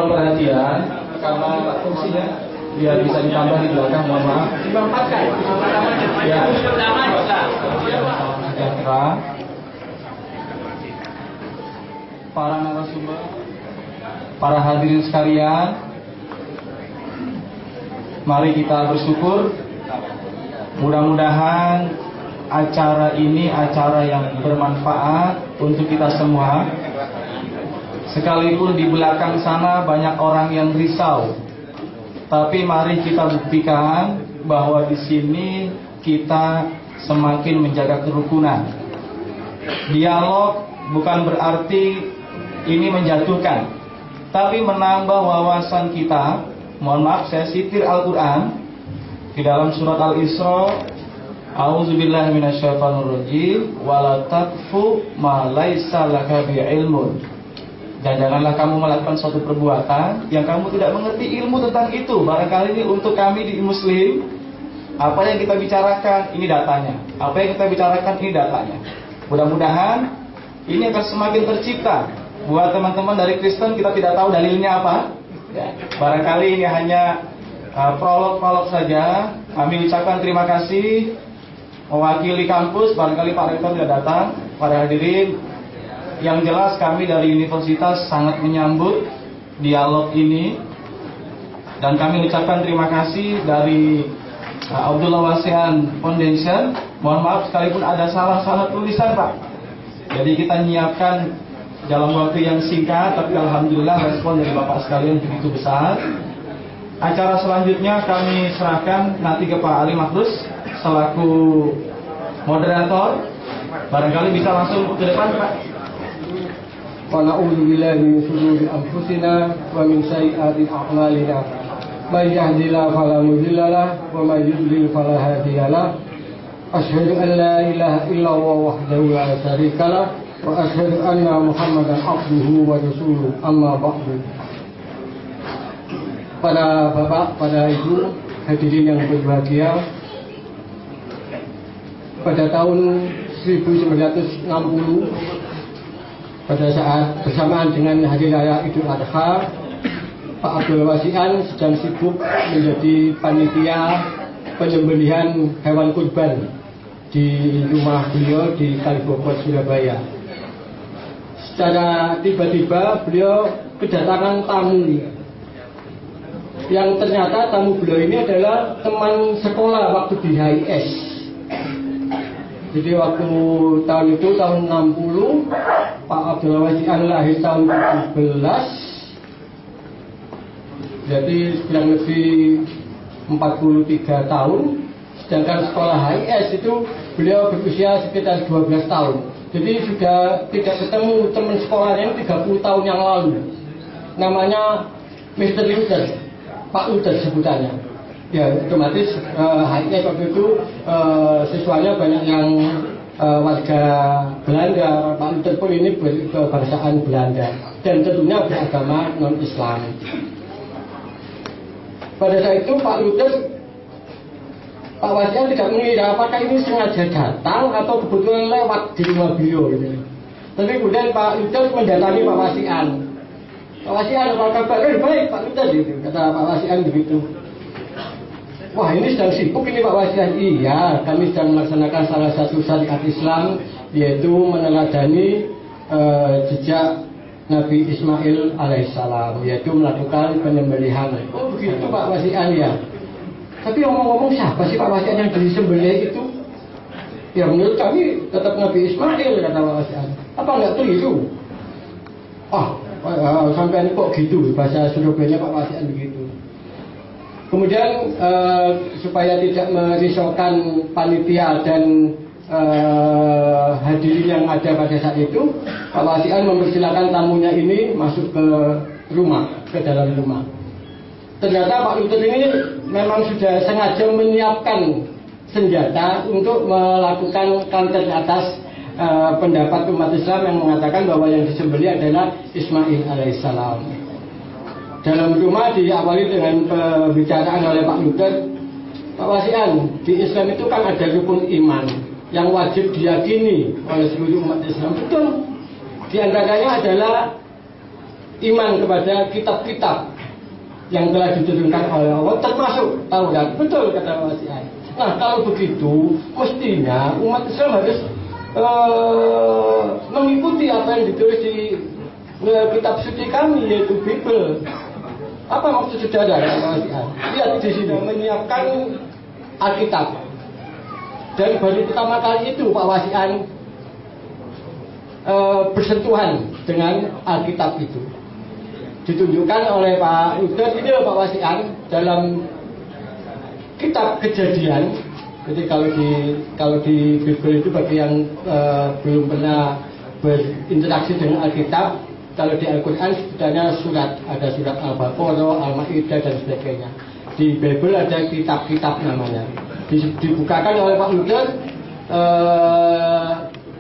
mohon perhatian karena fungsinya biar bisa ditambah di belakang, mohon maaf. Ya. Sejahtera. Para narasumber, para hadirin sekalian, mari kita bersyukur. Mudah-mudahan acara ini acara yang bermanfaat untuk kita semua. Sekalipun di belakang sana banyak orang yang risau, tapi mari kita buktikan bahwa di sini kita semakin menjaga kerukunan. Dialog bukan berarti ini menjatuhkan, tapi menambah wawasan kita. Mohon maaf, saya sitir Al-Quran di dalam surat Al-Isra. A'udzubillahi minasyaitonirrajim. Wala taqfu ma laisa laka bi'ilmun. Dan janganlah kamu melakukan suatu perbuatan yang kamu tidak mengerti ilmu tentang itu. Barangkali ini untuk kami di Muslim, apa yang kita bicarakan ini datanya, apa yang kita bicarakan ini datanya. Mudah-mudahan ini akan semakin tercipta. Buat teman-teman dari Kristen, kita tidak tahu dalilnya apa ya. Barangkali ini hanya prolog-prolog saja. Kami ucapkan terima kasih mewakili kampus. Barangkali Pak Rektor tidak datang. Para hadirin, yang jelas kami dari universitas sangat menyambut dialog ini, dan kami ucapkan terima kasih dari Abdullah Wasian Foundation. Mohon maaf sekalipun ada salah-salah tulisan, Pak. Jadi kita nyiapkan dalam waktu yang singkat, tapi alhamdulillah respon dari Bapak sekalian begitu besar. Acara selanjutnya kami serahkan nanti ke Pak Ali Makhrus selaku moderator. Barangkali bisa langsung ke depan, Pak. Wa na'udzu billahi min shururi anfusina wa min sayyiati a'malina. May yahdihillahu fala mudilla lahu wa may yudlil fala hadiya lahu. Asyhadu an la ilaha illallah wahdahu la syarika lahu wa asyhadu anna Muhammadan abduhu wa rasuluhu. Amma ba'du. Para bapak, para ibu, hadirin yang berbahagia, pada tahun 1960, pada saat bersamaan dengan Hari Raya Idul Adha, Pak Abdul Wasian sedang sibuk menjadi panitia penyembelihan hewan kurban di rumah beliau di Kalibokot, Surabaya. Secara tiba-tiba beliau kedatangan tamu, yang ternyata tamu beliau ini adalah teman sekolah waktu di HIS. Jadi waktu tahun itu, tahun 60, Pak Abdul Wasian lahir tahun 17. Jadi kurang lebih 43 tahun. Sedangkan sekolah HIS itu beliau berusia sekitar 12 tahun. Jadi sudah tidak ketemu teman sekolahnya 30 tahun yang lalu. Namanya Mr. Luther, Pak Luther sebutannya. Ya otomatis HIS waktu itu siswanya banyak yang warga Belanda. Pak Luther pun ini berkebangsaan Belanda dan tentunya beragama non-Islam. Pada saat itu Pak Luther, Pak Wasian tidak mengira apakah ini sengaja datang atau kebetulan lewat di rumah beliau gitu. Tapi kemudian Pak Luther mendatangi Pak Wasian. Pak Wasian, apa kabar? Baik Pak Luther gitu, kata Pak Wasian begitu. Wah, ini sedang sibuk ini Pak Wasian. Iya, kami sedang melaksanakan salah satu syariat Islam, yaitu meneladani jejak Nabi Ismail alaihissalam, yaitu melakukan penyembelihan. Oh begitu Pak Wasian ya. Tapi ngomong-ngomong, siapa sih Pak Wasian yang disembelih itu? Ya menurut kami tetap Nabi Ismail, kata Pak Wasian. Apa nggak keliru? Sampai kok gitu, bahasa Surabaya Pak Wasian begitu. Kemudian supaya tidak merisaukan panitia dan hadirin yang ada pada saat itu, Pak Wasian mempersilakan tamunya ini masuk ke rumah, ke dalam rumah. Ternyata Pak Luther ini memang sudah sengaja menyiapkan senjata untuk melakukan counter atas pendapat umat Islam yang mengatakan bahwa yang disembelih adalah Ismail alaihissalam. Dalam rumah diawali dengan pembicaraan oleh Pak Luther. Pak Wasian, di Islam itu kan ada rukun iman yang wajib diyakini oleh seluruh umat Islam. Betul. Di antaranya adalah iman kepada kitab-kitab yang telah diturunkan oleh Allah, termasuk Taurat. Betul kata Pak Wasian. Nah, kalau begitu, mestinya umat Islam harus mengikuti apa yang ditulis di kitab suci kami, yaitu Bible. Apa maksud saudara? Lihat di sini, menyiapkan Alkitab. Dan baru pertama kali itu Pak Wasian bersentuhan dengan Alkitab itu. Ditunjukkan oleh Pak Udet ini Pak Wasian dalam kitab Kejadian. Jadi kalau di Bible itu bagi yang belum pernah berinteraksi dengan Alkitab, kalau di Al-Quran sebenarnya ada surat Al-Baqarah, Al-Maidah dan sebagainya. Di Bible ada kitab-kitab namanya. Dibukakan oleh Pak Udet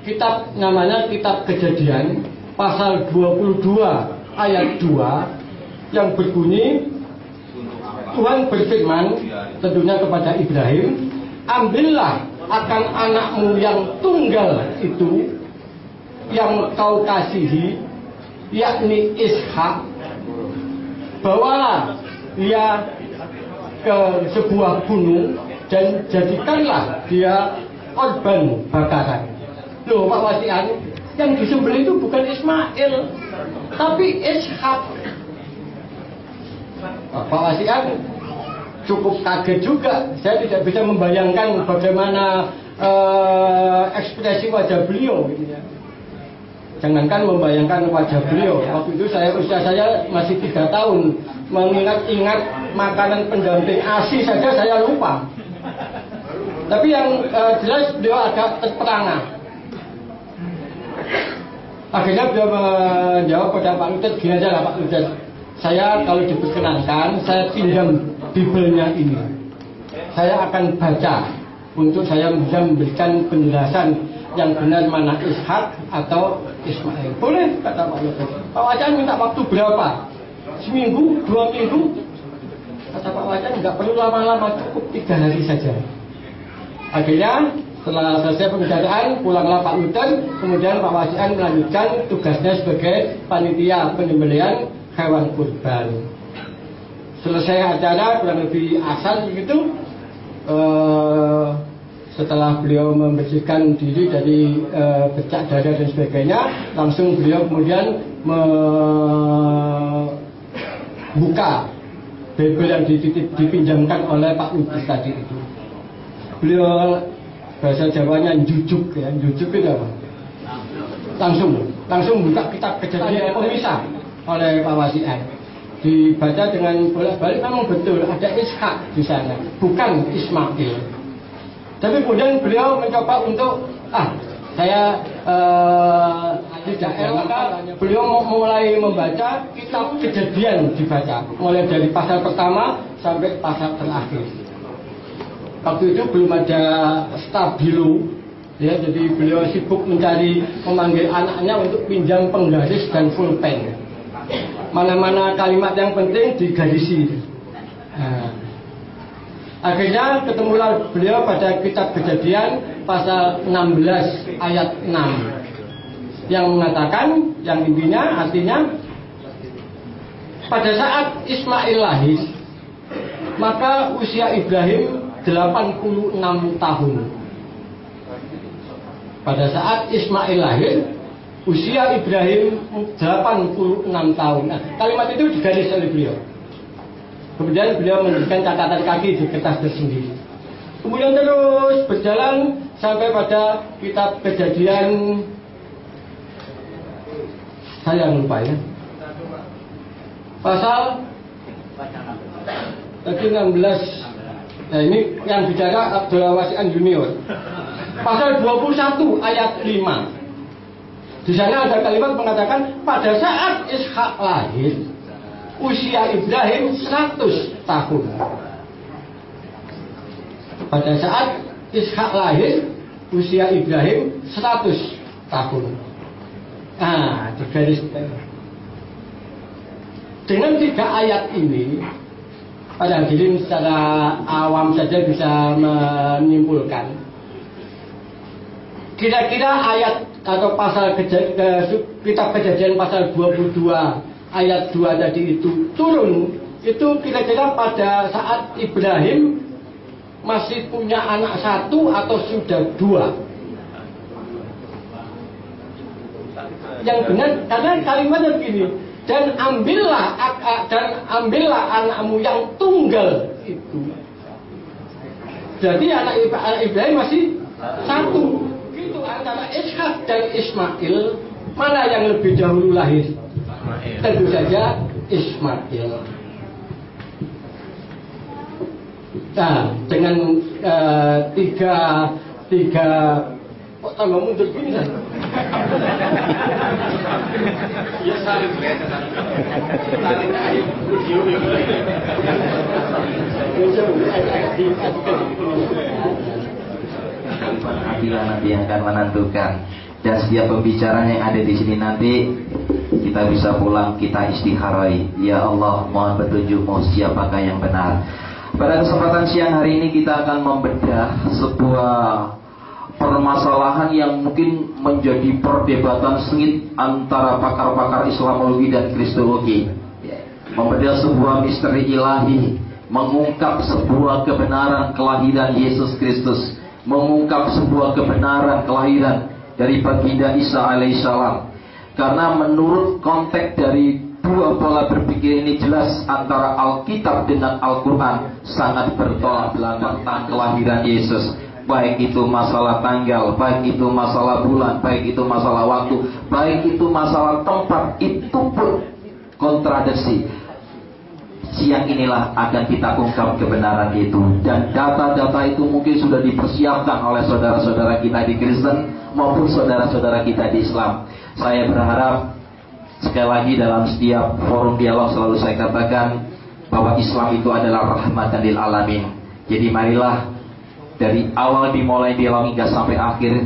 kitab namanya Kitab Kejadian pasal 22 ayat 2 yang berbunyi, Tuhan berfirman tentunya kepada Ibrahim, ambillah akan anakmu yang tunggal itu yang kau kasihi, yakni Ishak, bawalah dia ke sebuah gunung dan jadikanlah dia korban bakaran. Loh Pak Wasian, yang disembelih itu bukan Ismail, tapi Ishak. Pak Wasian cukup kaget juga. Saya tidak bisa membayangkan bagaimana ekspresi wajah beliau gitu ya. Jangankan membayangkan wajah beliau, waktu itu usia saya masih 3 tahun. Mengingat-ingat makanan pendamping ASI saja saya lupa. Tapi yang jelas beliau agak terperangah. Akhirnya beliau menjawab pada Pak Udet, gini aja lah Pak Udet, saya kalau diperkenankan, saya pinjam Biblenya ini. Saya akan baca untuk saya bisa memberikan penjelasan yang benar mana Ishak atau Ismail. Boleh kata Pak Udet. Pak Wacan minta waktu berapa? Seminggu, 2 minggu? Kata Pak Wacan nggak perlu lama-lama, cukup 3 hari saja. Akhirnya setelah selesai pembicaraan, pulanglah Pak Udet. Kemudian Pak Wasian melanjutkan tugasnya sebagai panitia penyembelihan hewan kurban. Selesai acara kurang lebih asar begitu. Setelah beliau membersihkan diri dari bercak darah dan sebagainya, langsung beliau kemudian membuka Bible yang dipinjamkan oleh Pak Udet tadi itu. Beliau bahasa Jawanya jujuk ya, jujuk itu apa? Langsung buka kitab Kejadian pemisah oleh Pak Wasian. Dibaca dengan bolak-balik, memang betul ada Ishak di sana, bukan Ismail. Tapi kemudian beliau mencoba untuk saya tidak elok. Beliau mulai membaca kitab Kejadian, dibaca mulai dari pasal pertama sampai pasal terakhir. Waktu itu belum ada stabilo, ya, jadi beliau sibuk memanggil anaknya untuk pinjam penggaris dan pulpen. Mana-mana kalimat yang penting digarisi. Akhirnya ketemulah beliau pada kitab Kejadian pasal 16 ayat 6 yang mengatakan, yang intinya artinya pada saat Ismail lahir, maka usia Ibrahim 86 tahun. Pada saat Ismail lahir, usia Ibrahim 86 tahun. Nah, kalimat itu digaris oleh beliau. Kemudian beliau memberikan catatan kaki di kertas tersendiri. Kemudian terus berjalan sampai pada kitab Kejadian, saya lupa ya, pasal tadi 16. Nah ini yang bicara Abdullah Wasian Junior. Pasal 21 ayat 5. Di sana ada kalimat mengatakan pada saat Ishak lahir, usia Ibrahim 100 tahun. Pada saat Ishak lahir, usia Ibrahim 100 tahun. Nah, di garis dengan 3 ayat ini, para hadirin secara awam saja bisa menyimpulkan, kira-kira ayat atau pasal kitab Kejadian pasal 22 ayat 2 tadi itu turun, itu kira-kira pada saat Ibrahim masih punya anak 1 atau sudah 2. Yang benar, karena kalimatnya begini, dan ambillah anakmu yang tunggal itu. Jadi anak Ibrahim masih 1. Gitu, antara Ishak dan Ismail, mana yang lebih dahulu lahir? Tentu saja Ismail. Nah, dengan tiga kok tambah mundur gini kan? Pengadilan nanti yang akan menentukan, dan setiap pembicaraan yang ada di sini nanti kita bisa pulang, kita istiharai. Ya Allah, mohon petunjukmu siapakah yang benar. Pada kesempatan siang hari ini kita akan membedah sebuah permasalahan yang mungkin menjadi perdebatan sengit antara pakar-pakar Islamologi dan Kristologi. Membedah sebuah misteri ilahi, mengungkap sebuah kebenaran kelahiran Yesus Kristus, mengungkap sebuah kebenaran kelahiran dari baginda Isa alaihissalam. Karena menurut konteks dari dua pola berpikir ini jelas antara Alkitab dengan Al-Quran sangat bertolak belakang tentang kelahiran Yesus. Baik itu masalah tanggal, baik itu masalah bulan, baik itu masalah waktu, baik itu masalah tempat, itu pun kontradiksi. Siang inilah akan kita ungkap kebenaran itu, dan data-data itu mungkin sudah dipersiapkan oleh saudara-saudara kita di Kristen maupun saudara-saudara kita di Islam. Saya berharap sekali lagi dalam setiap forum dialog selalu saya katakan bahwa Islam itu adalah rahmatan lil alamin. Jadi marilah dari awal dimulai dialog hingga sampai akhir,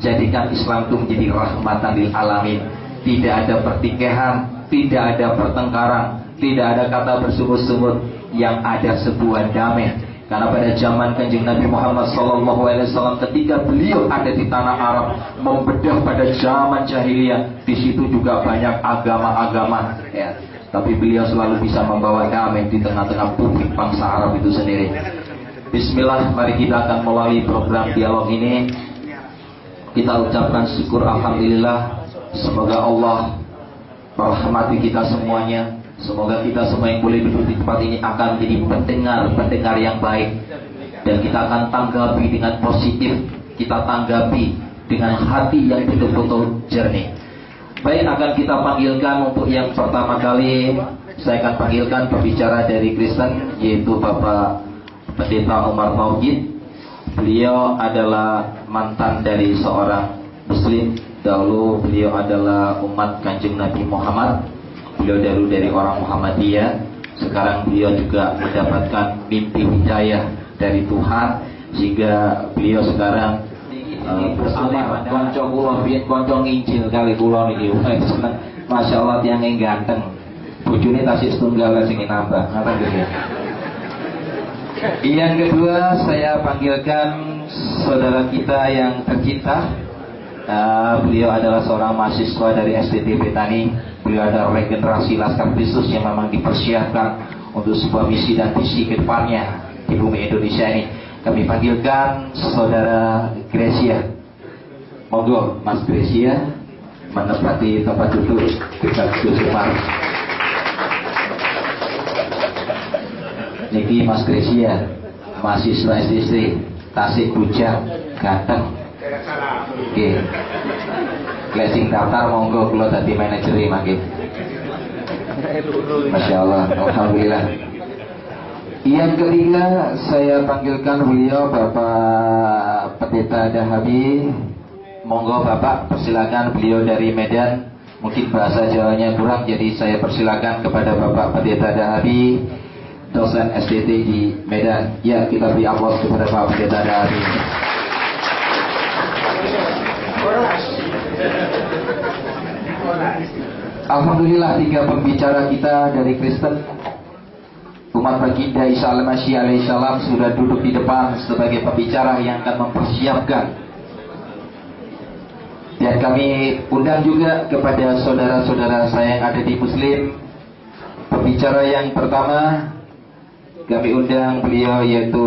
jadikan Islam itu menjadi rahmatan lil alamin. Tidak ada pertikaian, tidak ada pertengkaran, tidak ada kata bersungut-sungut, yang ada sebuah damai. Karena pada zaman Kanjeng Nabi Muhammad SAW, ketika beliau ada di tanah Arab, membedah pada zaman jahiliyah, di situ juga banyak agama-agama, ya. Tapi beliau selalu bisa membawa damai di tengah-tengah publik bangsa Arab itu sendiri. Bismillah, mari kita akan melalui program dialog ini. Kita ucapkan syukur alhamdulillah. Semoga Allah merahmati kita semuanya. Semoga kita semua yang boleh duduk di tempat ini akan menjadi pendengar yang baik, dan kita akan tanggapi dengan positif, kita tanggapi dengan hati yang betul-betul jernih. Baik, akan kita panggilkan untuk yang pertama kali. Saya akan panggilkan pembicara dari Kristen, yaitu Bapak Pendeta Umar Maujid. Beliau adalah mantan dari seorang Muslim. Dahulu beliau adalah umat Kanjeng Nabi Muhammad. Beliau dahulu dari orang Muhammadiyah. Sekarang beliau juga mendapatkan mimpi hidayah dari Tuhan, sehingga beliau sekarang bersama konco kula biyen konco nginjil kali kula niki. Masya Allah, tiyang ganteng. Bojone tasih setunggal sing nambah. Ngaten nggih. Yang kedua, saya panggilkan saudara kita yang tercinta. Beliau adalah seorang mahasiswa dari STT Betani. Beliau adalah regenerasi Laskar Kristus yang memang dipersiapkan untuk sebuah misi dan visi ke depannya di bumi Indonesia ini. Kami panggilkan saudara Gracia. Monggo Mas Gracia menempati tempat duduk dekat Gus Umar. Niki Mas Gracia, mahasiswa STT Tasik Bujang, ganteng. Oke. Klasing daftar monggo kula dadi manajer mangke. Masya Allah, alhamdulillah. Yang ketiga, saya panggilkan beliau Bapak Pendeta Dahabi. Monggo Bapak, persilakan. Beliau dari Medan. Mungkin bahasa Jawanya kurang, jadi saya persilakan kepada Bapak Pendeta Dahabi, dosen STT di Medan. Ya, kita beri aplaus kepada Bapak Pendeta Dahabi. Alhamdulillah, 3 pembicara kita dari Kristen, umat baginda Isa al-Masih alaihissalam, sudah duduk di depan sebagai pembicara yang akan mempersiapkan Dan kami undang juga kepada saudara-saudara saya yang ada di Muslim. Pembicara yang pertama kami undang beliau yaitu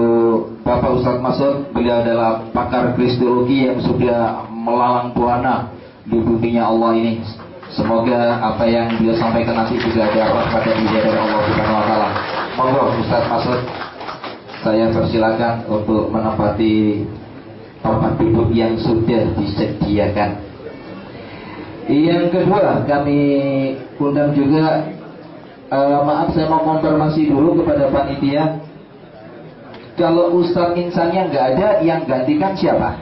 Bapak Ustadz Masud. Beliau adalah pakar kristologi yang sudah melalang buana di dunia Allah ini. Semoga apa yang beliau sampaikan nanti juga dapat pada hidayah dari Allah Subhanahu wa taala. Monggo Ustadz Masud, saya persilakan untuk menempati tempat duduk yang sudah disediakan. Yang kedua kami undang juga, maaf saya mau konfirmasi dulu kepada panitia. Kalau Ustadz Insannya nggak ada, yang gantikan siapa?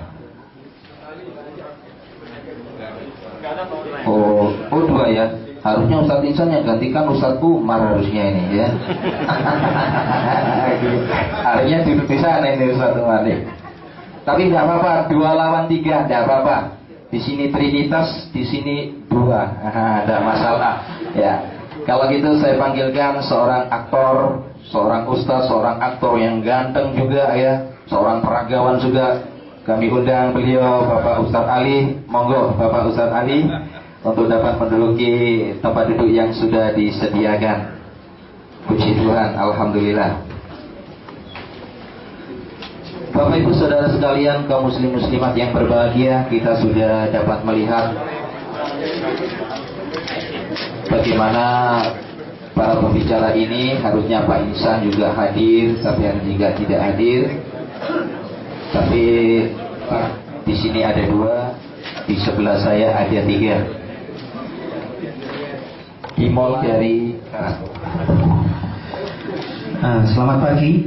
Oh dua ya. Harusnya Ustadz Insan yang gantikan Ustadz Umar harusnya ini ya. Harusnya duduk di sana ini Ustadz Umar nih. Tapi nggak apa-apa, 2 lawan 3 nggak apa-apa. Di sini Trinitas, di sini 2, ada masalah. Ya, kalau gitu saya panggilkan seorang aktor, seorang ustaz, seorang aktor yang ganteng juga ya, seorang peragawan juga. Kami undang beliau Bapak Ustadz Ali. Monggo Bapak Ustadz Ali untuk dapat menduduki tempat duduk yang sudah disediakan. Puji Tuhan, alhamdulillah. Bapak Ibu Saudara sekalian, kaum muslim muslimat yang berbahagia, kita sudah dapat melihat bagaimana para pembicara ini. Harusnya Pak Insan juga hadir, tapi juga tidak hadir. Tapi di sini ada 2, di sebelah saya ada 3. Dimulai dari selamat pagi.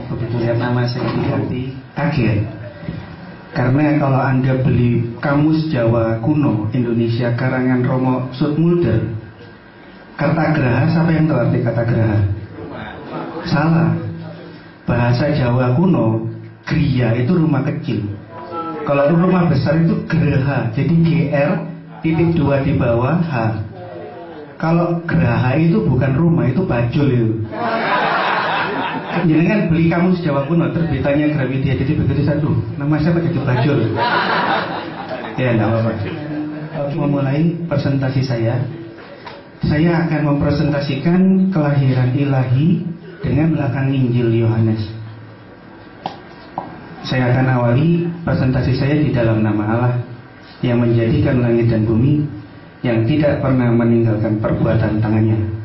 Begitu lihat nama saya diganti kaget, karena kalau Anda beli Kamus Jawa Kuno Indonesia karangan Romo Sudmulder, Kartagraha, siapa yang tahu arti Kartagraha? Salah. Bahasa Jawa kuno, Gria itu rumah kecil. Kalau rumah besar itu Graha, jadi GR titik 2 di bawah H. Kalau Graha itu bukan rumah, itu bajul itu. Jangan beli Kamus Jawa Kuno terbitannya Gramedia, jadi begitu satu nama siapa jadi bajul. Ya enggak apa-apa. Memulai presentasi saya akan mempresentasikan kelahiran ilahi dengan belakang Injil Yohanes. Saya akan awali presentasi saya di dalam nama Allah yang menjadikan langit dan bumi, yang tidak pernah meninggalkan perbuatan tangannya.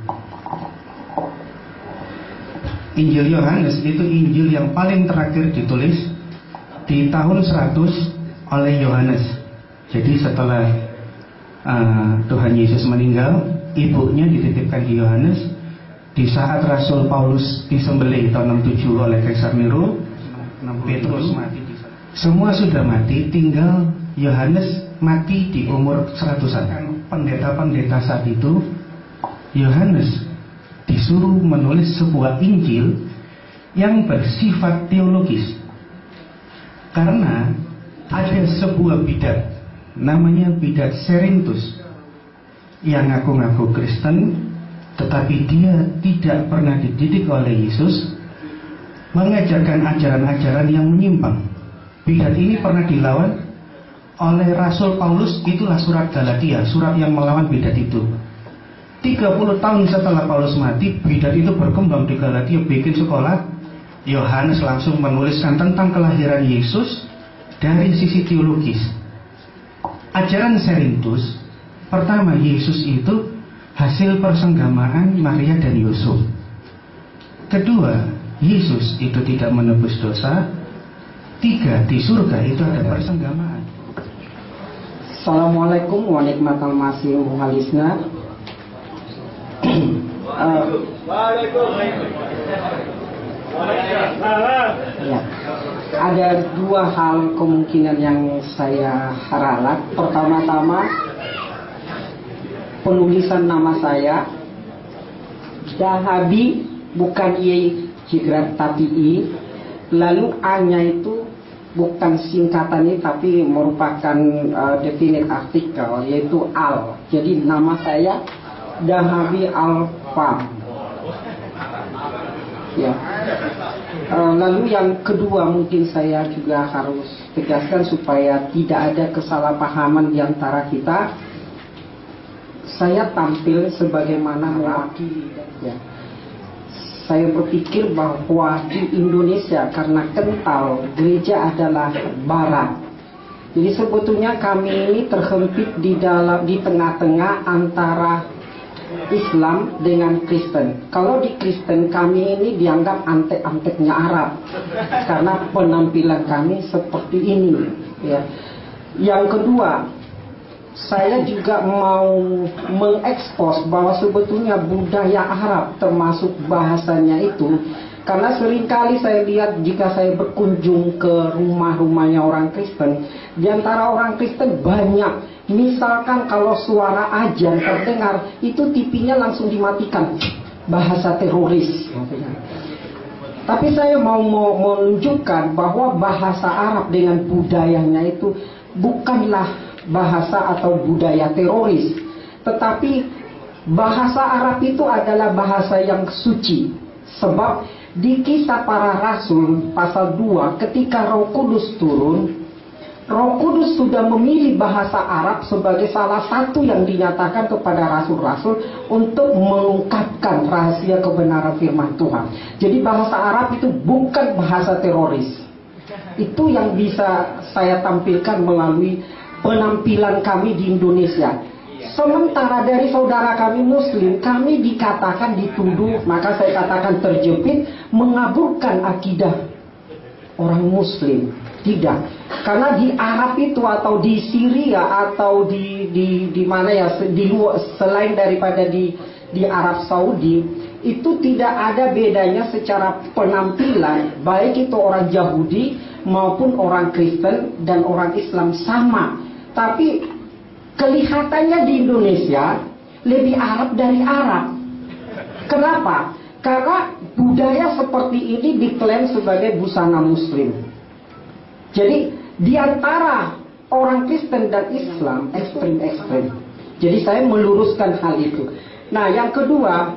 Injil Yohanes itu Injil yang paling terakhir ditulis di tahun 100 oleh Yohanes. Jadi setelah Tuhan Yesus meninggal, ibunya dititipkan di Yohanes. Di saat Rasul Paulus disembelih tahun 67 oleh Kaisar Nero, Petrus mati. Semua sudah mati, tinggal Yohanes mati di umur 100-an. Pendeta-pendeta saat itu, Yohanes disuruh menulis sebuah Injil yang bersifat teologis, karena ada sebuah bidat namanya bidat Cerinthus yang ngaku-ngaku Kristen, tetapi dia tidak pernah dididik oleh Yesus, mengajarkan ajaran-ajaran yang menyimpang. Bidat ini pernah dilawan oleh Rasul Paulus, itulah surat Galatia, surat yang melawan bidat itu. 30 tahun setelah Paulus mati, bidat itu berkembang di Galatia, bikin sekolah. Yohanes langsung menuliskan tentang kelahiran Yesus dari sisi teologis. Ajaran Cerinthus, pertama, Yesus itu hasil persenggamaan Maria dan Yusuf. Kedua, Yesus itu tidak menebus dosa. 3, di surga itu ada persenggamaan. Assalamualaikum warahmatullahi wabarakatuh. Ya, ada 2 hal kemungkinan yang saya ralat. Pertama-tama, penulisan nama saya Dahabi bukan I Jigrat tapi I, lalu A-nya itu bukan singkatannya tapi merupakan definite artikel, yaitu al. Jadi nama saya Dahabi Al-Fam. Ya. Lalu yang kedua mungkin saya juga harus tegaskan supaya tidak ada kesalahpahaman di antara kita. Saya tampil sebagaimana mewakili, ya. Saya berpikir bahwa di Indonesia karena kental gereja adalah barat. Jadi sebetulnya kami ini terhempit di tengah-tengah antara Islam dengan Kristen. Kalau di Kristen kami ini dianggap antek-anteknya Arab karena penampilan kami seperti ini, ya. Yang kedua, saya juga mau mengekspos bahwa sebetulnya budaya Arab termasuk bahasanya itu, karena seringkali saya lihat jika saya berkunjung ke rumah-rumahnya orang Kristen, di antara orang Kristen banyak, misalkan kalau suara azan terdengar, itu TV-nya langsung dimatikan, bahasa teroris. Tapi saya mau menunjukkan bahwa bahasa Arab dengan budayanya itu bukanlah bahasa atau budaya teroris, tetapi bahasa Arab itu adalah bahasa yang suci. Sebab di Kisah Para Rasul pasal 2, ketika Roh Kudus turun, Roh Kudus sudah memilih bahasa Arab sebagai salah satu yang dinyatakan kepada rasul-rasul untuk mengungkapkan rahasia kebenaran firman Tuhan. Jadi bahasa Arab itu bukan bahasa teroris. Itu yang bisa saya tampilkan melalui penampilan kami di Indonesia. Sementara dari saudara kami Muslim, kami dikatakan dituduh, maka saya katakan terjepit, mengaburkan akidah orang Muslim. Tidak, karena di Arab itu atau di Syria atau di mana ya, selain daripada di Arab Saudi, itu tidak ada bedanya secara penampilan, baik itu orang Yahudi maupun orang Kristen dan orang Islam sama. Tapi kelihatannya di Indonesia lebih Arab dari Arab. Kenapa? Karena budaya seperti ini diklaim sebagai busana Muslim. Jadi di antara orang Kristen dan Islam ekstrem-ekstrem. Jadi saya meluruskan hal itu. Nah, yang kedua,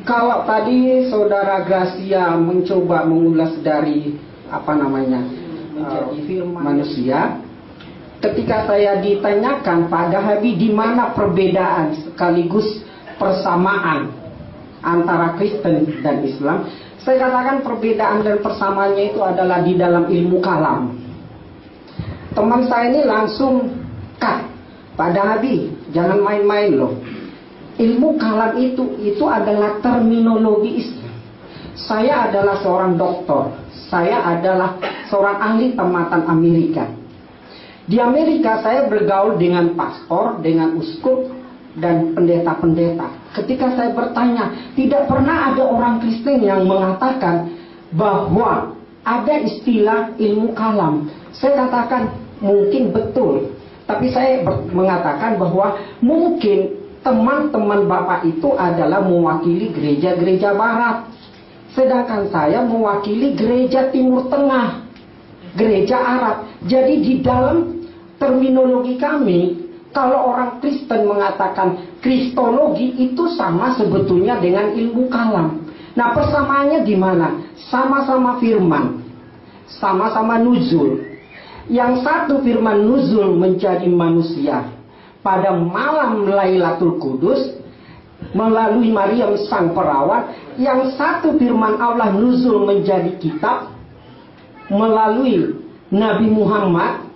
kalau tadi saudara Gracia mencoba mengulas dari menjadi firman manusia. Ketika saya ditanyakan, Pak Dahabi, di mana perbedaan sekaligus persamaan antara Kristen dan Islam, saya katakan perbedaan dan persamaannya itu adalah di dalam ilmu kalam. Teman saya ini langsung, Pak Dahabi, jangan main-main loh. Ilmu kalam itu adalah terminologi Islam. Saya adalah seorang doktor, saya adalah seorang ahli tamatan Amerika. Di Amerika saya bergaul dengan pastor, dengan uskup, dan pendeta-pendeta. Ketika saya bertanya, tidak pernah ada orang Kristen yang mengatakan bahwa ada istilah ilmu kalam. Saya katakan mungkin betul, tapi saya mengatakan bahwa mungkin teman-teman Bapak itu adalah mewakili gereja-gereja Barat, sedangkan saya mewakili gereja Timur Tengah, gereja Arab. Jadi di dalam terminologi kami, kalau orang Kristen mengatakan Kristologi, itu sama sebetulnya dengan ilmu kalam. Nah, persamaannya di mana? Sama-sama firman, sama-sama nuzul. Yang satu firman nuzul menjadi manusia pada malam Lailatul Qudus melalui Maryam sang perawat. Yang satu firman Allah nuzul menjadi kitab melalui Nabi Muhammad.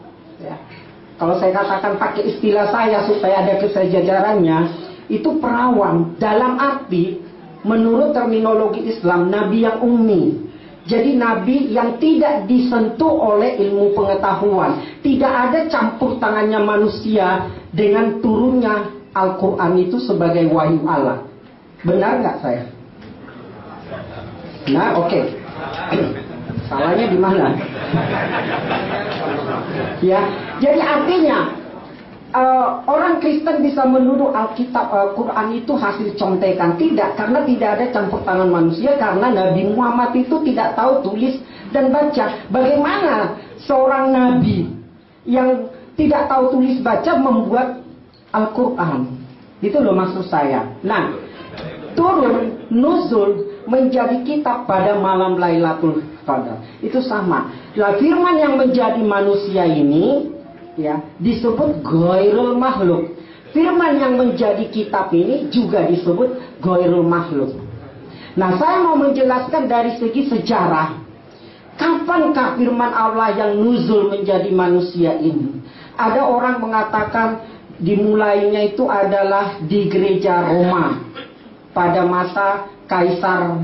Kalau saya katakan pakai istilah saya supaya ada kesejajarannya, itu perawan dalam arti menurut terminologi Islam nabi yang ummi. Jadi nabi yang tidak disentuh oleh ilmu pengetahuan, tidak ada campur tangannya manusia dengan turunnya Al-Quran itu sebagai wahyu Allah. Benar nggak saya? Nah, oke. Salahnya di mana? Ya, jadi artinya orang Kristen bisa menuduh Alkitab Quran itu hasil contekan. Tidak, karena tidak ada campur tangan manusia, karena Nabi Muhammad itu tidak tahu tulis dan baca. Bagaimana seorang nabi yang tidak tahu tulis baca membuat Al-Quran? Itu loh maksud saya. Nah, turun nuzul menjadi kitab pada malam Lailatul Qadar. Itu sama. Nah, firman yang menjadi manusia ini ya disebut ghairul makhluk. Firman yang menjadi kitab ini juga disebut ghairul makhluk. Nah, saya mau menjelaskan dari segi sejarah. Kapankah firman Allah yang nuzul menjadi manusia ini? Ada orang mengatakan dimulainya itu adalah di gereja Roma pada masa Kaisar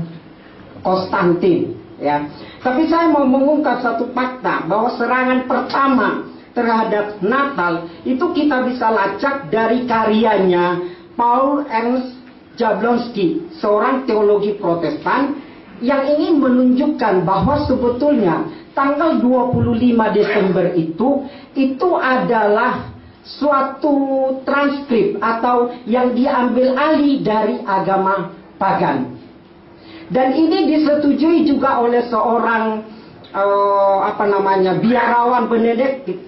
Konstantin, ya. Tapi saya mau mengungkap satu fakta bahwa serangan pertama terhadap Natal itu kita bisa lacak dari karyanya Paul Ernst Jablonski, seorang teologi Protestan yang ingin menunjukkan bahwa sebetulnya tanggal 25 Desember itu adalah suatu transkrip atau yang diambil alih dari agama pagan. Dan ini disetujui juga oleh seorang biarawan Benediktik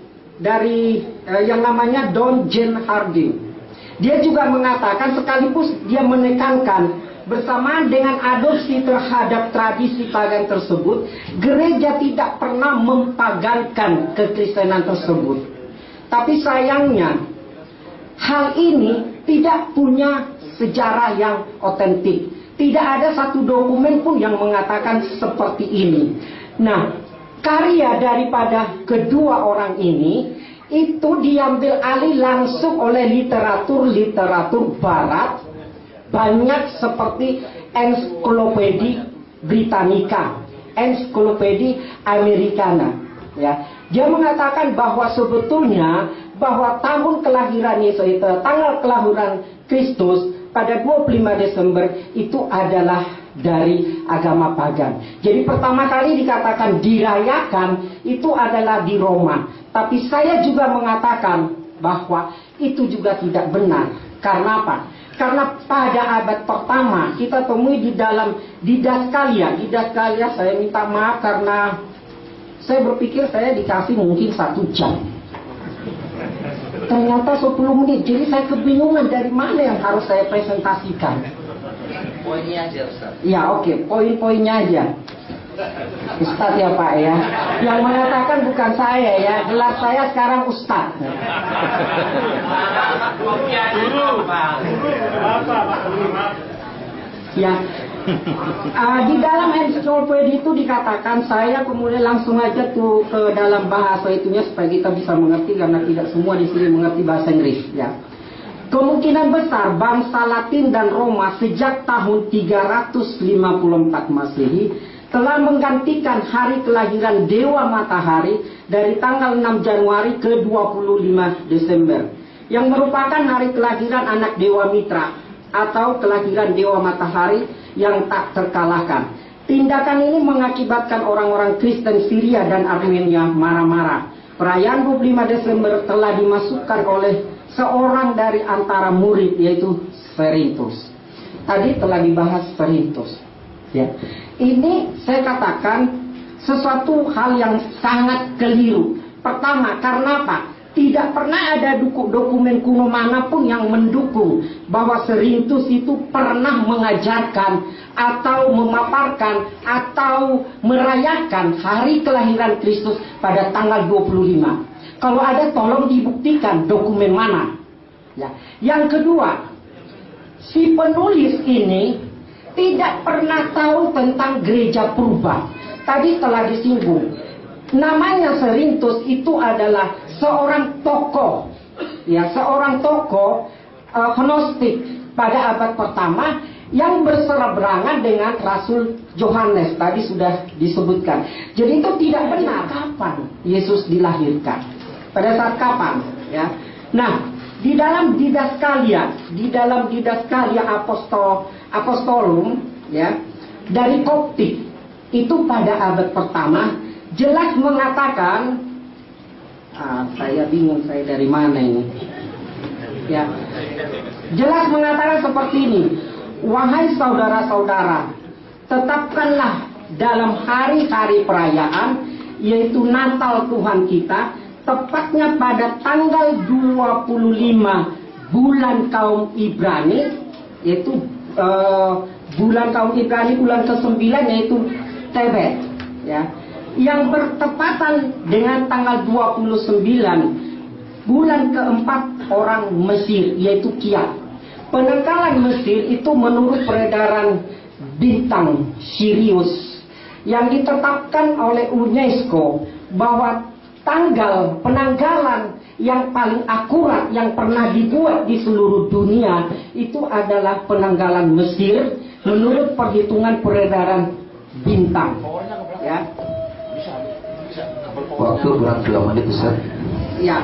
dari yang namanya Don Jane Harding. Dia juga mengatakan, sekaligus dia menekankan bersamaan dengan adopsi terhadap tradisi pagan tersebut, gereja tidak pernah mempagankan kekristenan tersebut. Tapi sayangnya hal ini tidak punya sejarah yang otentik. Tidak ada satu dokumen pun yang mengatakan seperti ini. Nah, karya daripada kedua orang ini itu diambil alih langsung oleh literatur barat, banyak seperti Ensiklopedia Britannica, Ensiklopedia Americana, ya. Dia mengatakan bahwa sebetulnya bahwa tahun kelahiran Yesus itu, tanggal kelahiran Kristus pada 25 Desember itu adalah dari agama pagan. Jadi pertama kali dikatakan dirayakan itu adalah di Roma. Tapi saya juga mengatakan bahwa itu juga tidak benar. Karena apa? Karena pada abad pertama kita temui di dalam Didaskalia. Didaskalia, saya minta maaf karena saya berpikir saya dikasih mungkin 1 jam. Ternyata 10 menit. Jadi saya kebingungan dari mana yang harus saya presentasikan. Poinnya aja, Ustaz. Ya, oke, poin-poinnya aja. Ustadz ya Pak ya. Yang mengatakan bukan saya ya. Gelar saya sekarang Ustadz. Ya. Di dalam ensiklopedia itu dikatakan, saya kemudian langsung aja tuh ke dalam bahasa itunya supaya kita bisa mengerti, karena tidak semua di sini mengerti bahasa Inggris ya. Kemungkinan besar bangsa Latin dan Roma sejak tahun 354 Masehi telah menggantikan hari kelahiran Dewa Matahari dari tanggal 6 Januari ke 25 Desember, yang merupakan hari kelahiran anak Dewa Mitra atau kelahiran Dewa Matahari yang tak terkalahkan. Tindakan ini mengakibatkan orang-orang Kristen Syria dan Armenia marah-marah. Perayaan 25 Desember telah dimasukkan oleh seorang dari antara murid, yaitu Cerinthus. Tadi telah dibahas Cerinthus. Ya. Ini saya katakan sesuatu hal yang sangat keliru. Pertama, karena apa? Tidak pernah ada dokumen kuno manapun yang mendukung bahwa Cerinthus itu pernah mengajarkan atau memaparkan atau merayakan hari kelahiran Kristus pada tanggal 25. Kalau ada, tolong dibuktikan dokumen mana. Ya. Yang kedua, si penulis ini tidak pernah tahu tentang gereja purba. Tadi telah disinggung. Namanya Cerinthus itu adalah seorang tokoh, ya, seorang tokoh gnostik pada abad pertama yang berseberangan dengan Rasul Yohanes. Tadi sudah disebutkan. Jadi itu tidak benar. Kapan Yesus dilahirkan? Pada saat kapan? Ya. Nah, di dalam Didaskalia, Apostolum, ya, dari Koptik itu pada abad pertama jelas mengatakan, saya bingung saya dari mana ini. Ya, jelas mengatakan seperti ini. Wahai saudara-saudara, tetapkanlah dalam hari-hari perayaan, yaitu Natal Tuhan kita, tepatnya pada tanggal 25 bulan kaum Ibrani, yaitu bulan tahun Ibrani bulan ke-9 yaitu Tebet, ya, yang bertepatan dengan tanggal 29 bulan ke-4 orang Mesir yaitu Kiat. Penanggalan Mesir itu menurut peredaran bintang Sirius yang ditetapkan oleh UNESCO bahwa tanggal penanggalan yang paling akurat yang pernah dibuat di seluruh dunia itu adalah penanggalan Mesir menurut perhitungan peredaran bintang. Ya. Waktu kurang 2 menit, Ustaz. Ya.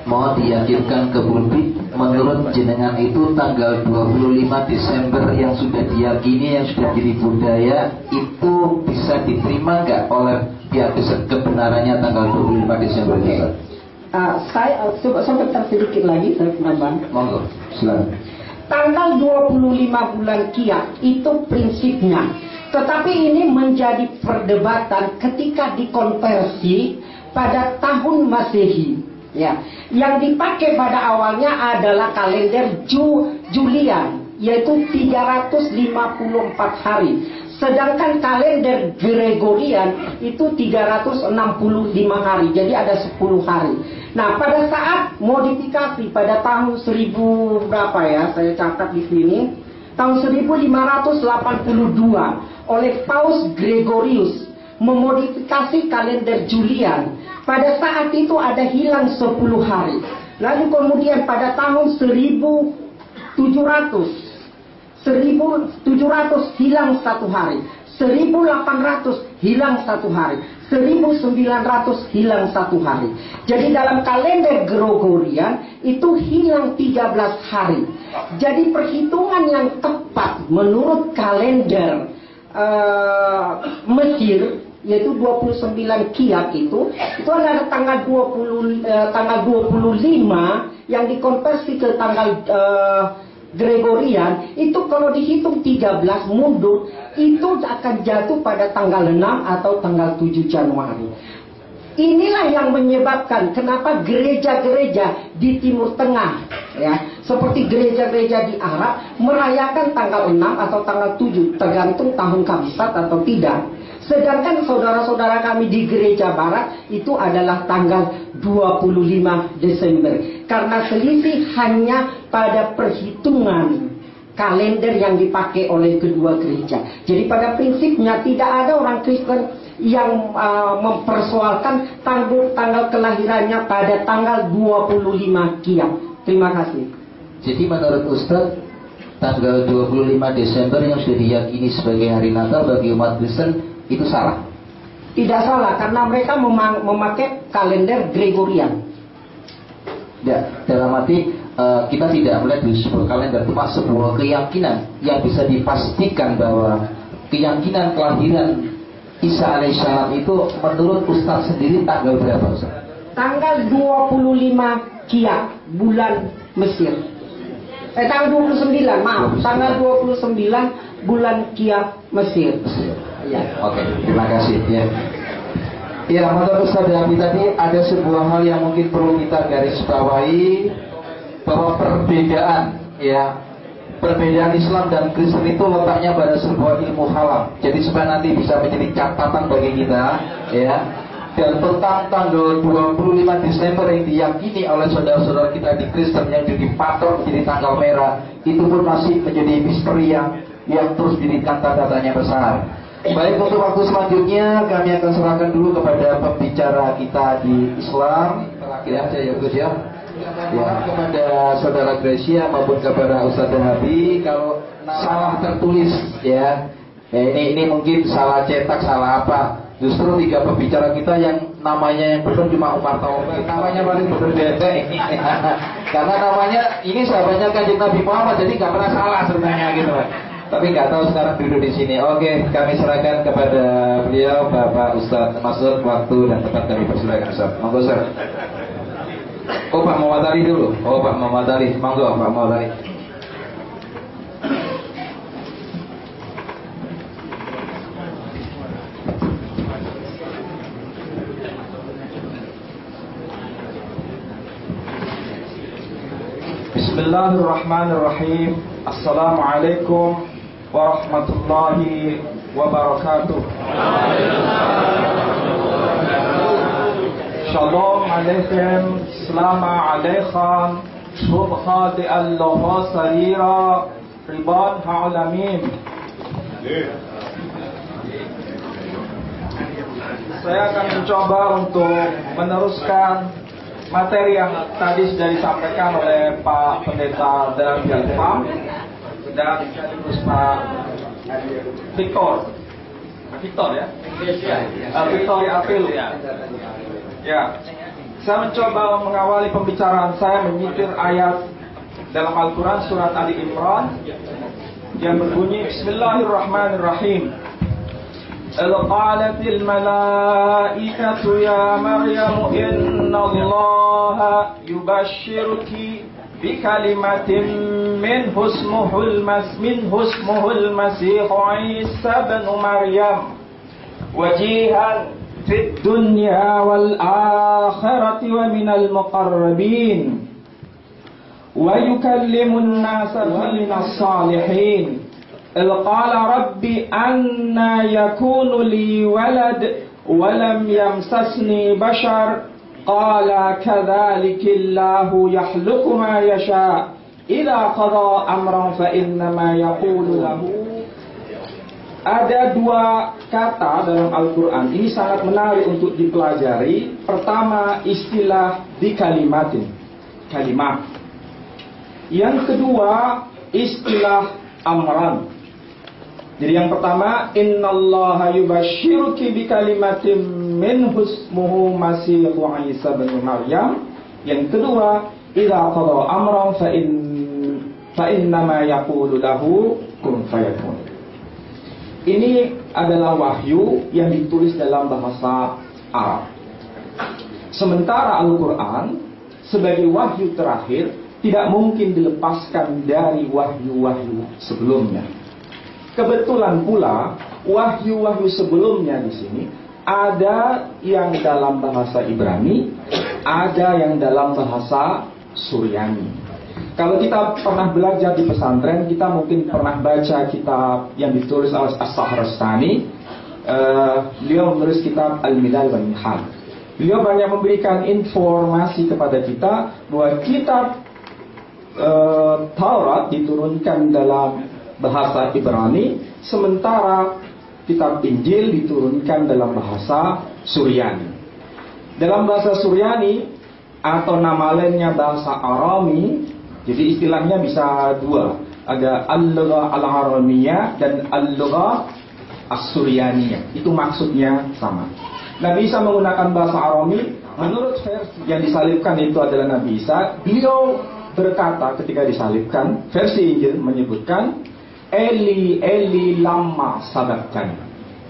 Mau diyakinkan ke publik, menurut jenengan itu tanggal 25 Desember yang sudah diyakini, yang sudah jadi budaya, itu bisa diterima nggak oleh pihak kebenarannya tanggal 25 Desember itu? Saya coba sebentar sedikit lagi saya menambah. Monggo, silakan. Tanggal 25 bulan Kiat itu prinsipnya, tetapi ini menjadi perdebatan ketika dikonversi pada tahun Masehi. Ya, yang dipakai pada awalnya adalah kalender Julian, yaitu 354 hari. Sedangkan kalender Gregorian itu 365 hari, jadi ada 10 hari. Nah, pada saat modifikasi pada tahun 1000 berapa ya? Saya catat di sini. Tahun 1582 oleh Paus Gregorius memodifikasi kalender Julian. Pada saat itu ada hilang 10 hari. Lalu kemudian pada tahun 1700 hilang 1 hari. 1800 hilang 1 hari. 1900 hilang 1 hari. Jadi dalam kalender Gregorian itu hilang 13 hari. Jadi perhitungan yang tepat menurut kalender Mesir yaitu 29 Kiat itu adalah tanggal 25 yang dikonversi ke tanggal Gregorian. Itu kalau dihitung 13 mundur itu akan jatuh pada tanggal 6 atau tanggal 7 Januari. Inilah yang menyebabkan kenapa gereja-gereja di Timur Tengah, ya, seperti gereja-gereja di Arab merayakan tanggal 6 atau tanggal 7 tergantung tahun kabisat atau tidak. Sedangkan saudara-saudara kami di gereja barat itu adalah tanggal 25 Desember. Karena selisih hanya pada perhitungan kalender yang dipakai oleh kedua gereja. Jadi pada prinsipnya tidak ada orang Kristen yang mempersoalkan tanggal kelahirannya pada tanggal 25 Kiat. Terima kasih. Jadi menurut Ustadz, tanggal 25 Desember yang sudah diyakini sebagai hari Natal bagi umat Kristen itu salah? Tidak salah, karena mereka memakai kalender Gregorian. Ya, dalam arti kita tidak melihat di sebuah kalender, cuma sebuah keyakinan yang bisa dipastikan bahwa keyakinan kelahiran Isa alaihissalam itu menurut Ustaz sendiri tanggal berapa, Ustaz? Tanggal 25 Kiat bulan Mesir. Tanggal 29, maaf, 29. Tanggal 29 bulan Kiat Mesir. Ya. Oke, terima kasih ya. Ya, menurut Ustaz Dabi tadi ada sebuah hal yang mungkin perlu kita garis bawahi, bahwa perbedaan Islam dan Kristen itu letaknya pada sebuah ilmu halal. Jadi supaya nanti bisa menjadi catatan bagi kita, ya. Dan tentang tanggal 25 Desember yang diyakini oleh saudara-saudara kita di Kristen yang jadi patron menjadi tanggal merah, itu pun masih menjadi misteri yang terus diberikan tanda tanya besar. Baik, untuk waktu selanjutnya kami akan serahkan dulu kepada pembicara kita di Islam. Terakhir aja ya Gus ya. Ya, kepada saudara Gracia maupun kepada Ustaz Dabi, kalau salah tertulis ya, ini mungkin salah cetak, salah apa. Justru 3 pembicara kita yang namanya yang benar cuma Umar Taufik, namanya paling berbeda ini. Karena namanya ini sahabatnya Kanjeng Nabi Muhammad, jadi nggak pernah salah sebenarnya gitu. Tapi nggak tahu sekarang duduk di sini. Oke, kami serahkan kepada beliau Bapak Ustaz Masud, waktu dan tempat kami persilakan Ustaz. Monggo Ustaz. Oh Pak Muhammad Ali dulu. Oh Pak Muhammad Ali, monggo Pak Muhammad Ali. Bismillahirrahmanirrahim. Assalamualaikum warahmatullahi wabarakatuh. Shalom alaikum, selama alaikum, subhati Allah sarira, riban ha'alamin. Saya akan mencoba untuk meneruskan materi yang tadi sudah disampaikan oleh Pak Pendeta Darul Ilham dan sekaligus Pak Victor ya, Victor April ya. Saya mencoba mengawali pembicaraan saya menyitir ayat dalam Al-Quran surat Ali Imran yang berbunyi Bismillahirrahmanirrahim. قالت الملائكة يا مريم إن الله يبشرك بكلمة منه اسمه المسيح عيسى بن مريم وجيها في الدنيا والآخرة ومن المقربين ويكلم الناس من الصالحين قال ربي أنى يكون لي ولد ولم يمسسني بشر قال كذلك الله يخلق ما يشاء إذا قضى أمرا فإنما يقول له. Ada dua kata dalam Al-Quran ini sangat menarik untuk dipelajari. Pertama, istilah dikalimatin, kalimat. Yang kedua, istilah amran. Jadi yang pertama, innallaha yubashshiruki bikalimatin minhu ismuhu Masih Isa bin Maryam. Yang kedua, idza qada amran fa innama yaqulu lahu kun fayakun. Ini adalah wahyu yang ditulis dalam bahasa Arab. Sementara Al-Quran sebagai wahyu terakhir tidak mungkin dilepaskan dari wahyu-wahyu sebelumnya. Kebetulan pula wahyu-wahyu sebelumnya di sini ada yang dalam bahasa Ibrani, ada yang dalam bahasa Suryani. Kalau kita pernah belajar di pesantren, kita mungkin pernah baca kitab yang ditulis oleh As-Sahrastani. Beliau menulis kitab Al-Milal wal Nihal. Beliau banyak memberikan informasi kepada kita bahwa kitab Taurat diturunkan dalam bahasa Ibrani, sementara kitab Injil diturunkan dalam bahasa Suryani. Dalam bahasa Suryani atau nama lainnya bahasa Arami, jadi istilahnya bisa dua, ada al-lugha al-aramiyah dan al-lugha as-suryaniyah. Itu maksudnya sama. Nabi Isa menggunakan bahasa Arami. Menurut versi yang disalibkan itu adalah Nabi Isa. Beliau berkata ketika disalibkan, versi Injil menyebutkan Eli Eli lama sabaktani.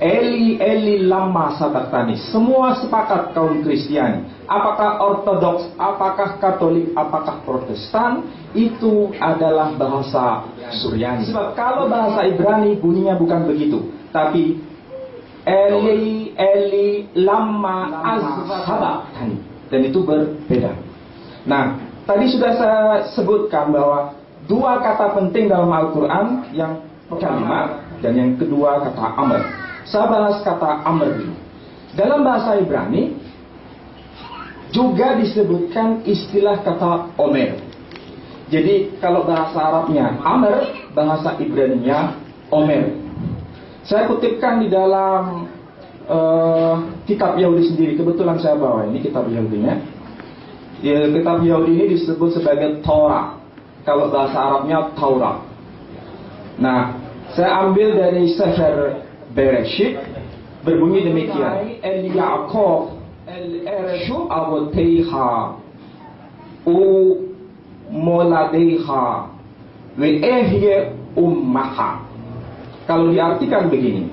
Eli Eli lama sabaktani. Semua sepakat kaum Kristiani, apakah Ortodoks, apakah Katolik, apakah Protestan, itu adalah bahasa Suryani. Sebab kalau bahasa Ibrani bunyinya bukan begitu, tapi Eli Eli lama sabaktani, dan itu berbeda. Nah, tadi sudah saya sebutkan bahwa dua kata penting dalam Al-Quran, yang pertama dan yang kedua kata amr. Saya bahas kata amr dulu. Dalam bahasa Ibrani juga disebutkan istilah kata omer. Jadi kalau bahasa Arabnya amr, bahasa Ibraninya omer. Saya kutipkan di dalam kitab Yahudi sendiri. Kebetulan saya bawa ini kitab Yahudinya. Ya, kitab Yahudi ini disebut sebagai Torah. Kalau bahasa Arabnya Taurat. Nah, saya ambil dari Sefer Bereshit, berbunyi demikian. El Ya'qub el Ereshu Aboteha U Moladeha We Ehye Ummaha. Kalau diartikan begini,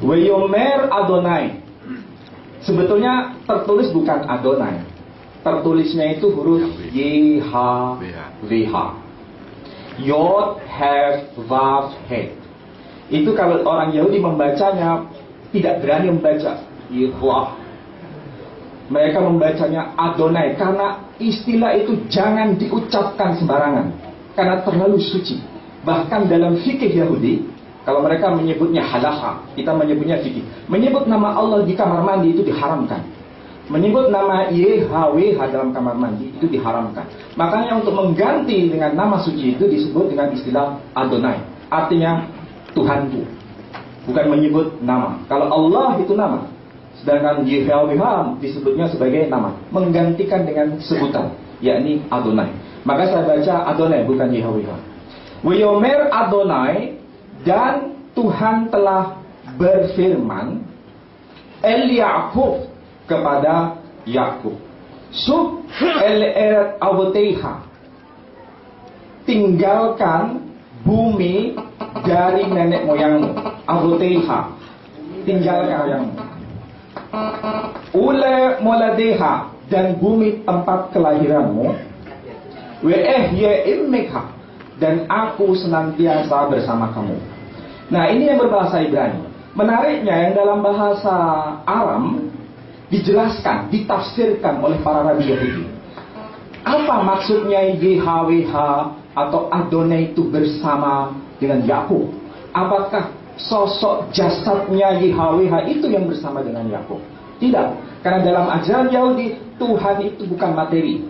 Weyomer Adonai. Sebetulnya tertulis bukan Adonai, tertulisnya itu huruf YHWH, Yod Hef Vav He. Itu kalau orang Yahudi membacanya tidak berani membaca Yehwah. Mereka membacanya Adonai karena istilah itu jangan diucapkan sembarangan karena terlalu suci. Bahkan dalam fikih Yahudi, kalau mereka menyebutnya halaha, kita menyebutnya fikih. Menyebut nama Allah di kamar mandi itu diharamkan. Menyebut nama YHWH dalam kamar mandi itu diharamkan. Makanya untuk mengganti dengan nama suci itu disebut dengan istilah Adonai. Artinya Tuhanku. Bukan menyebut nama. Kalau Allah itu nama. Sedangkan YHWH disebutnya sebagai nama. Menggantikan dengan sebutan. Yakni Adonai. Maka saya baca Adonai bukan YHWH. Wiyomer Adonai. Dan Tuhan telah berfirman El Ya'qub kepada Yakub, sub el-erat avoteiha, tinggalkan bumi dari nenek moyangmu. Avoteiha, tinggalkan moyangmu. Ule moladeha, dan bumi tempat kelahiranmu. We'ehye immekha, dan aku senantiasa bersama kamu. Nah, ini yang berbahasa Ibrani. Menariknya yang dalam bahasa Aram dijelaskan, ditafsirkan oleh para rabi Yahudi. Apa maksudnya YHWH atau Adonai itu bersama dengan Yakub? Apakah sosok jasadnya YHWH itu yang bersama dengan Yakub? Tidak, karena dalam ajaran Yahudi Tuhan itu bukan materi.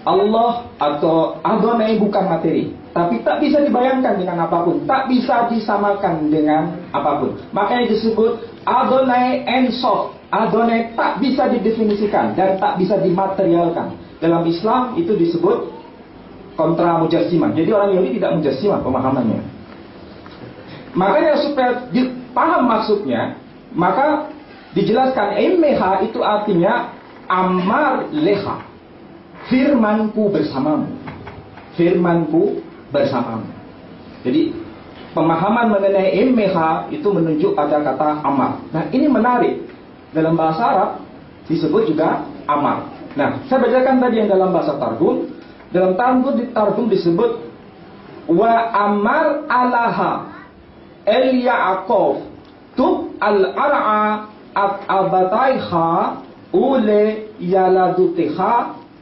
Allah atau Adonai bukan materi, tapi tak bisa dibayangkan dengan apapun, tak bisa disamakan dengan apapun. Makanya disebut Adonai Ensof. Adonai tak bisa didefinisikan dan tak bisa dimaterialkan. Dalam Islam itu disebut kontra mujassimah. Jadi orang Yahudi tidak mujassimah pemahamannya. Makanya supaya dipaham maksudnya, maka dijelaskan Emmeha itu artinya Amar Leha, firmanku bersamamu. Firmanku bersamamu. Jadi pemahaman mengenai Emmeha itu menunjuk pada kata Amar. Nah, ini menarik. Dalam bahasa Arab disebut juga Amar. Nah, saya bacakan tadi yang dalam bahasa Targum. Dalam Targum disebut Wa Amar alaha El Ya'qov Tub al-ar'a at-abataiha ule yaladutiha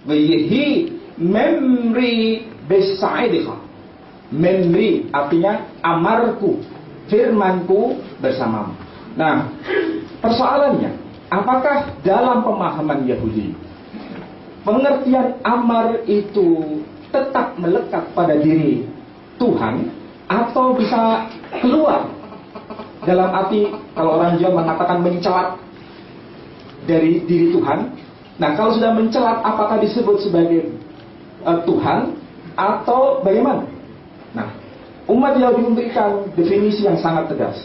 Weyehi memri besaidiha. Memri artinya amarku, firmanku bersamamu. Nah, persoalannya, apakah dalam pemahaman Yahudi pengertian amar itu tetap melekat pada diri Tuhan atau bisa keluar dalam arti kalau orang Jawa mengatakan mencelat dari diri Tuhan? Nah, kalau sudah mencelat apakah disebut sebagai Tuhan atau bagaimana? Nah, umat Yahudi memberikan definisi yang sangat tegas.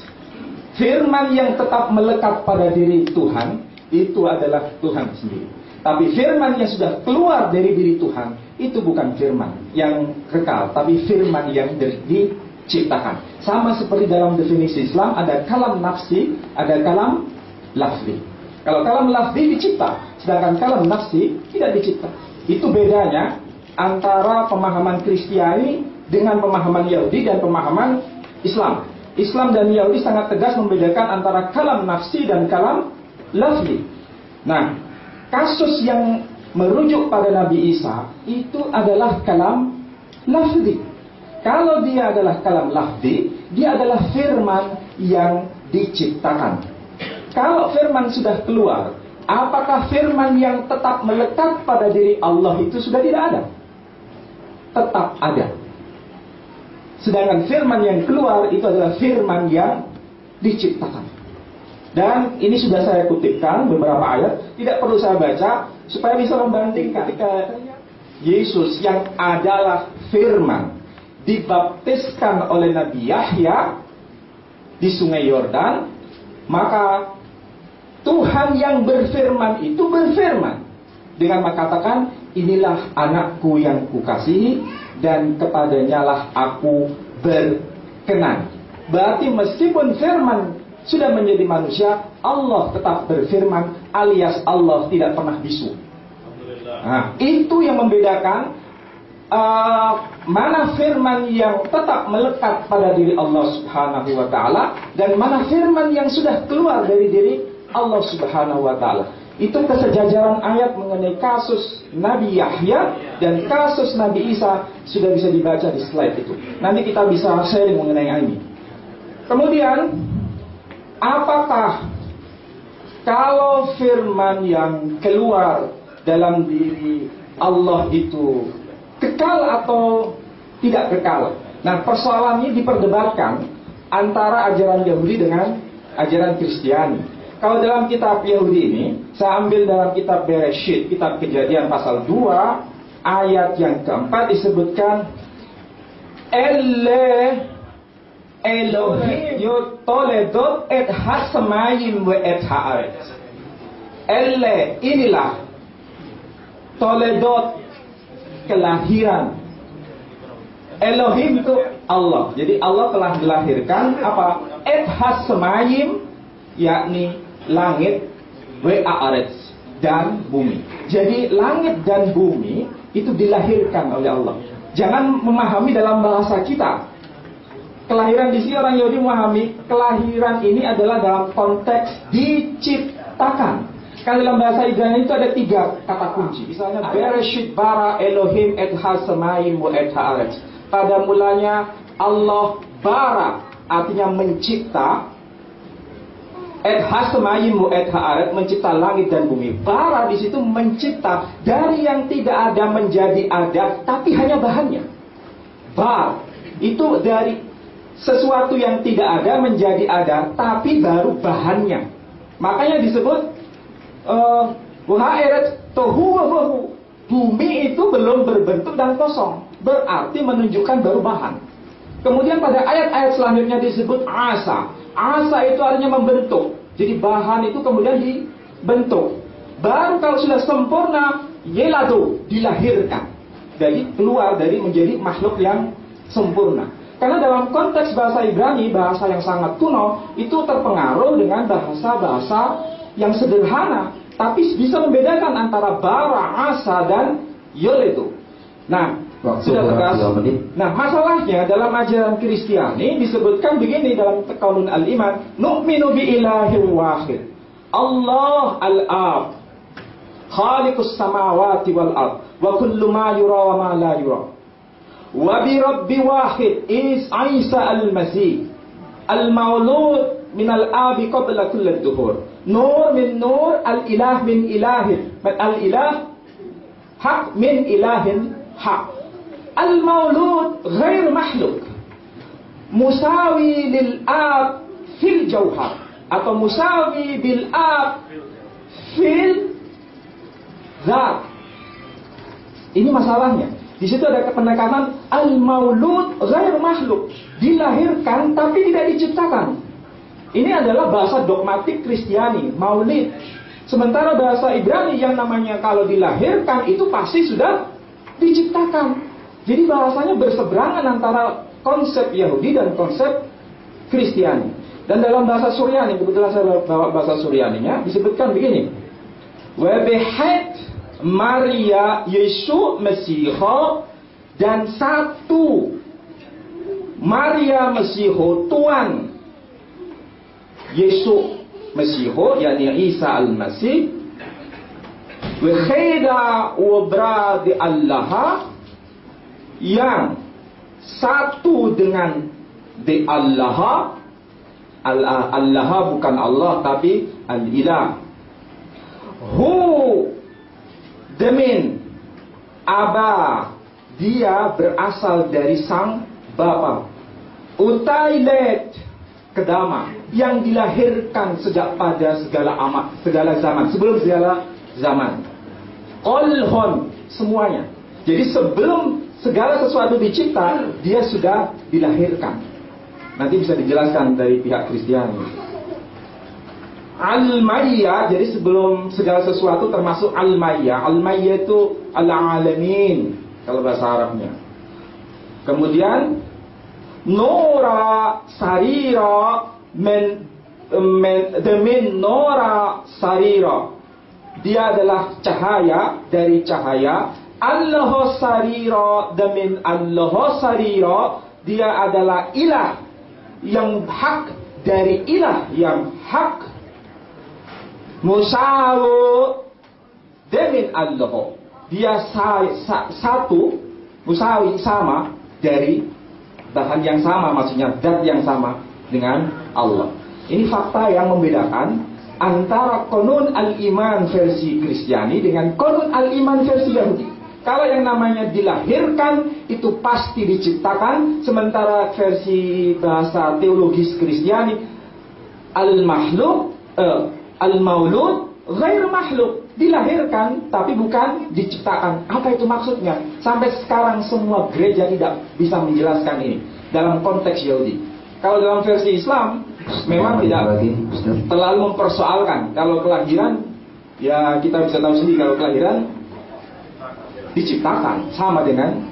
Firman yang tetap melekat pada diri Tuhan itu adalah Tuhan sendiri. Tapi firman yang sudah keluar dari diri Tuhan itu bukan firman yang kekal, tapi firman yang diciptakan. Sama seperti dalam definisi Islam ada kalam nafsi, ada kalam lafzi. Kalau kalam lafzi dicipta, sedangkan kalam nafsi tidak dicipta. Itu bedanya antara pemahaman Kristiani dengan pemahaman Yahudi dan pemahaman Islam. Islam dan Yahudi sangat tegas membedakan antara kalam nafsi dan kalam lafzi. Nah, kasus yang merujuk pada Nabi Isa itu adalah kalam lafzi. Kalau dia adalah kalam lafzi, dia adalah firman yang diciptakan. Kalau firman sudah keluar, apakah firman yang tetap melekat pada diri Allah itu sudah tidak ada? Tetap ada. Sedangkan firman yang keluar itu adalah firman yang diciptakan. Dan ini sudah saya kutipkan beberapa ayat, tidak perlu saya baca supaya bisa membandingkan. Ketika Yesus yang adalah firman dibaptiskan oleh Nabi Yahya di Sungai Yordan, maka Tuhan yang berfirman itu berfirman dengan mengatakan, inilah anakku yang kukasihi dan kepadanya lah aku berkenan. Berarti meskipun firman sudah menjadi manusia, Allah tetap berfirman, alias Allah tidak pernah bisu. Nah, itu yang membedakan mana firman yang tetap melekat pada diri Allah Subhanahu wa ta'ala dan mana firman yang sudah keluar dari diri Allah Subhanahu wa ta'ala. itu kesejajaran ayat mengenai kasus Nabi Yahya dan kasus Nabi Isa sudah bisa dibaca di slide itu. Nanti kita bisa sharing mengenai ini. Kemudian, apakah kalau firman yang keluar dalam diri Allah itu kekal atau tidak kekal? Nah, persoalannya diperdebatkan antara ajaran Yahudi dengan ajaran Kristiani. Kalau dalam kitab Yahudi ini, saya ambil dalam kitab Bereshit, kitab Kejadian pasal 2, ayat yang keempat disebutkan Elohim yotoledot et hasamayim ve et haaretz. Inilah toledot, kelahiran. Elohim itu Allah. Jadi Allah telah dilahirkan apa? Et hasamayim, yakni langit, ve haaretz, dan bumi. Jadi langit dan bumi itu dilahirkan oleh Allah. Jangan memahami dalam bahasa kita. Kelahiran di sini orang Yahudi memahami kelahiran ini adalah dalam konteks diciptakan. Kan dalam bahasa Ibrani itu ada 3 kata kunci. Misalnya Bereshit bara Elohim et hasamayim wa et haaretz. Pada mulanya Allah bara, artinya mencipta. Et hasamayim wa et haaretz, mencipta langit dan bumi. Bara di situ mencipta dari yang tidak ada menjadi ada, tapi hanya bahannya. Bar itu dari sesuatu yang tidak ada menjadi ada, tapi baru bahannya. Makanya disebut bumi itu belum berbentuk dan kosong, berarti menunjukkan baru bahan. Kemudian pada ayat-ayat selanjutnya disebut asa. Asa itu artinya membentuk. Jadi bahan itu kemudian dibentuk. Baru kalau sudah sempurna, yelado, dilahirkan. Jadi keluar dari menjadi makhluk yang sempurna. Karena dalam konteks bahasa Ibrani, bahasa yang sangat kuno, itu terpengaruh dengan bahasa-bahasa yang sederhana, tapi bisa membedakan antara bara, asa, dan yol itu. Nah, sudah tegas. Nah, masalahnya dalam ajaran Kristiani disebutkan begini dalam Qaulun al-Iman, nu'minu bi ilahil wahid, Allah al-Ab, khaliqus samawati wal ard, wa kullu ma yura wa ma la yura. Wa bi rabbi wahid is Isa al-Masih al-maulud min al-abi qabla kull ad-duhur. Nur min nur, al-ilah min ilahin, al-ilah haq min ilahin haq. Al-maulud ghair makhluk, musawi lil-ab fil jawhar, atau musawi bil-ab fil zat. Ini masalahnya. Di situ ada penekanan al-maulud ghair makhluk, dilahirkan tapi tidak diciptakan. Ini adalah bahasa dogmatik Kristiani, maulid. Sementara bahasa Ibrani yang namanya kalau dilahirkan itu pasti sudah diciptakan. Jadi bahasanya berseberangan antara konsep Yahudi dan konsep Kristiani. Dan dalam bahasa Suryani, kebetulan saya bawa bahasa Suryaninya, disebutkan begini. Wa bihat Maria Yesus Mesiho, dan satu Maria Mesiho Tuhan Yesus Mesiho, yakni Isa al-Masih, wa khida wa brad Allah, yang satu dengan di Allah. Allah bukan Allah tapi al-ilah. Hu demin Aba, dia berasal dari sang Bapa. Utailet kedama, yang dilahirkan sejak pada segala zaman, sebelum segala zaman. Kolhon, semuanya. Jadi sebelum segala sesuatu dicipta, dia sudah dilahirkan. Nanti bisa dijelaskan dari pihak Kristiani. Al-Mayyah, jadi sebelum segala sesuatu termasuk Al-Mayyah. Al-Mayyah itu Al-Alamin kalau bahasa Arabnya. Kemudian Nora Sarira Demin Nora Sarira, dia adalah cahaya dari cahaya. Allah Sarira Demin Allah Sarira, dia adalah ilah yang hak dari ilah yang hak. musawu demin Allah. Dia satu, musawi sama dari bahan yang sama, maksudnya zat yang sama dengan Allah. Ini fakta yang membedakan antara Qanun al-Iman versi Kristiani dengan Qanun al-Iman versi Yahudi. Kalau yang namanya dilahirkan itu pasti diciptakan, sementara versi bahasa teologis Kristiani al-mahluk, al-maulud ghair makhluk, dilahirkan tapi bukan diciptakan. Apa itu maksudnya? Sampai sekarang semua gereja tidak bisa menjelaskan ini dalam konteks Yahudi. Kalau dalam versi Islam memang tidak terlalu mempersoalkan. Kalau kelahiran, ya kita bisa tahu sendiri, kalau kelahiran diciptakan sama dengan